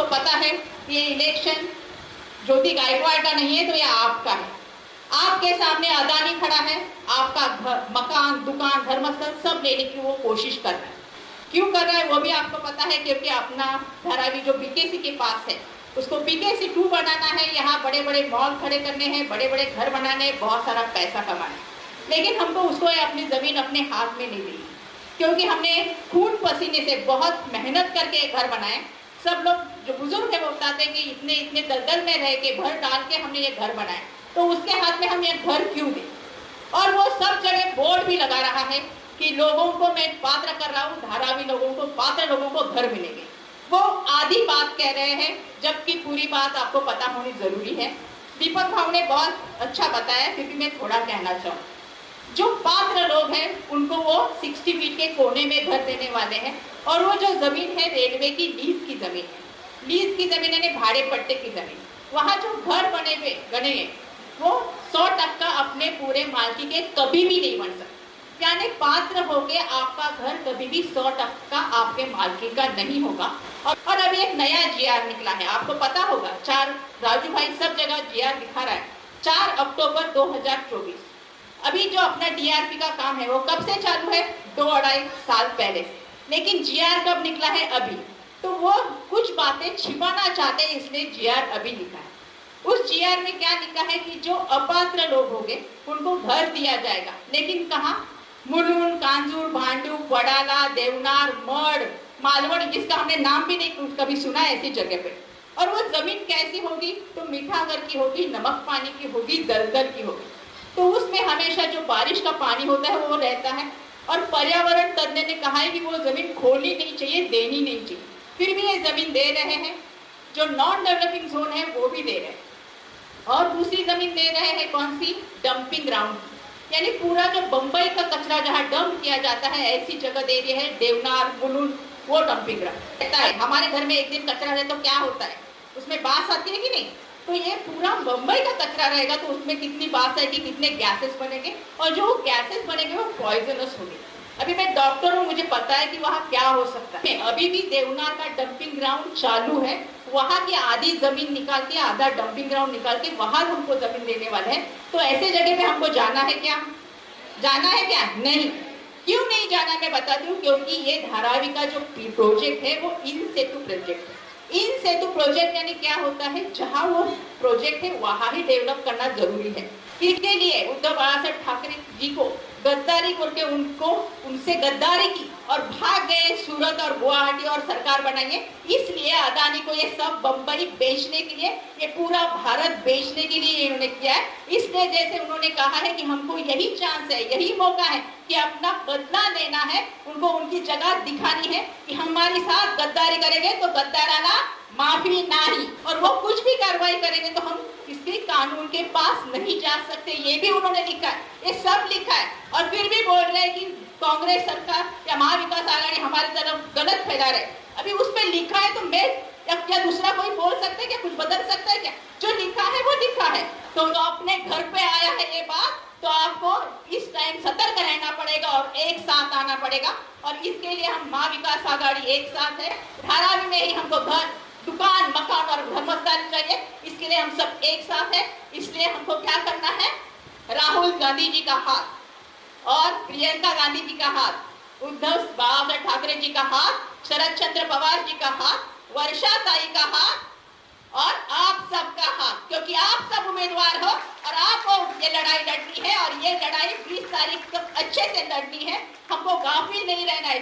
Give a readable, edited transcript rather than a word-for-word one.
आपको पता है ये इलेक्शन ज्योति गायकवाड़ का नहीं है, तो ये आपका है। आपके सामने अदानी खड़ा है, आपका घर, मकान, दुकान, धर्मस्थल सब लेने की वो कोशिश कर रहा है। क्यों कर रहा है वो भी आपको पता है, क्योंकि अपना धारावी जो बीकेसी के पास है उसको बीकेसी 2 बनाना है। यहाँ बड़े बड़े मॉल खड़े करने हैं, बड़े बड़े घर बनाने हैं, बहुत सारा पैसा कमाना है। लेकिन हमको उसको अपनी जमीन अपने हाथ में नहीं दी, क्योंकि हमने खून पसीने से बहुत मेहनत करके घर बनाए। सब लोग जो बुजुर्ग है वो बताते हैं कि इतने इतने दलदल में रह के भर डाल के हमने ये घर बनाए, तो उसके हाथ में हम ये घर क्यों दें। और वो सब जगह बोर्ड भी लगा रहा है कि लोगों को मैं पात्र कर रहा हूँ, धारावी लोगों को, पात्र लोगों को घर मिलेंगे। वो आधी बात कह रहे हैं, जबकि पूरी बात आपको पता होनी जरूरी है। दीपक भाव ने बहुत अच्छा बताया, क्योंकि मैं थोड़ा कहना चाहूँ। जो पात्र लोग हैं उनको वो 60 फीट के कोने में घर देने वाले हैं, और वो जो जमीन है रेलवे की लीज की जमीन है। लीज की जमीन यानी भाड़े पट्टे की जमीन, वहाँ जो घर बने वो 100% अपने पूरे मालकी के कभी भी नहीं बन सकते। यानी पात्र होके आपका घर कभी भी 100% आपके मालकी का नहीं होगा। और अभी एक नया जीआर निकला है, आपको पता होगा, राजू भाई सब जगह जीआर दिखा रहा है, 4 अक्टूबर 2024। अभी जो अपना डीआरपी का काम है वो कब से चालू है? 2-2.5 साल पहले से। लेकिन जीआर कब निकला है? अभी। तो वो कुछ बातें छिपाना चाहते हैं, इसलिए जीआर अभी लिखा है। उस जीआर में क्या लिखा है कि जो अपात्र लोग होंगे उनको घर दिया जाएगा, लेकिन कहाँ? मुलुंड, कांजूर, भांडू, वडाला, देवनार, मड़, मालवड़, जिसका हमने नाम भी नहीं कभी सुना ऐसी जगह पे। और वो जमीन कैसी होगी? तो मीठागर की होगी, नमक पानी की होगी, दलदल की होगी। तो उसमें हमेशा जो बारिश का पानी होता है वो रहता है। और पर्यावरण तज्ञ ने कहा है कि वो जमीन खोलनी नहीं चाहिए, देनी नहीं चाहिए, फिर भी ये जमीन दे रहे हैं। जो नॉन डेवलपिंग जोन है वो भी दे रहे हैं। और दूसरी जमीन दे रहे हैं कौन सी? डंपिंग ग्राउंड, यानी पूरा जो बंबई का कचरा जहाँ डंप किया जाता है ऐसी जगह दे रही है, देवनार, मुलुंड, वो डंपिंग ग्राउंड रहता है। हमारे घर में एक दिन कचरा रहे तो क्या होता है, उसमें बास आती है कि नहीं? तो ये पूरा मुंबई का कचरा रहेगा, तो उसमें कितनी बात आएगी, कितने गैसेस बनेंगे, और जो गैसेस बनेंगे वो पॉइजनस होंगे। अभी मैं डॉक्टर हूँ, मुझे पता है कि वहाँ क्या हो सकता है। अभी भी देवनार का डंपिंग ग्राउंड चालू है, वहाँ की आधी जमीन निकाल के, आधा डंपिंग ग्राउंड निकाल के वहाँ हमको जमीन देने वाले हैं। तो ऐसे जगह पे हमको जाना है क्या? जाना है क्या? नहीं। क्यों नहीं जाना मैं बताती हूँ, क्योंकि ये धारावी का जो प्रोजेक्ट है वो इन सेतु प्रोजेक्ट है। इन सेतु प्रोजेक्ट यानी क्या होता है? जहाँ वो प्रोजेक्ट है वहाँ ही डेवलप करना जरूरी है। इसके लिए उद्धव बाळासाहेब ठाकरे जी को गद्दारी करके उनसे गद्दारी की और भाग गए सूरत और गुवाहाटी और सरकार बनाई है। इसलिए अदानी को ये सब बंबई बेचने के लिए, ये पूरा भारत बेचने के लिए इन्होंने किया है। इसलिए जैसे उन्होंने कहा है कि हमको यही चांस है, यही मौका है कि अपना बदला लेना है, उनको उनकी जगह दिखानी है कि हमारे साथ गद्दारी करेंगे तो गद्दाराना माफी नहीं, और वो कुछ भी कार्रवाई करेंगे तो हम किसी कानून के पास नहीं जा सकते। ये भी उन्होंने लिखा है, ये सब लिखा है। और फिर भी बोल रहे हैं कि कांग्रेस सरकार या महाविकास आघाड़ी हमारी तरफ गलत फैला रहे। अभी उस पर लिखा है तो मैं या दूसरा कोई बोल सकता है क्या? कुछ बदल सकता है क्या? जो लिखा है वो लिखा है। तो अपने घर पे आया है ये बात, तो आपको इस टाइम सतर्क रहना पड़ेगा और एक साथ आना पड़ेगा। और इसके लिए हम महाविकास आघाड़ी एक साथ है। धारावी में ही हमको घर, दुकान, मकान और धर्मस्थल चाहिए, इसके लिए हम सब एक साथ हैं। इसलिए हमको क्या करना है? राहुल गांधी जी का हाथ और प्रियंका गांधी जी का हाथ, उद्धव बाळासाहेब ठाकरे जी का हाथ, शरद चंद्र पवार जी का हाथ, वर्षा ताई का हाथ और आप सबका हाथ, क्योंकि आप सब उम्मीदवार हो और आपको ये लड़ाई लड़नी है। और ये लड़ाई 20 तारीख तक अच्छे से लड़नी है। हमको गाफिल नहीं रहना है।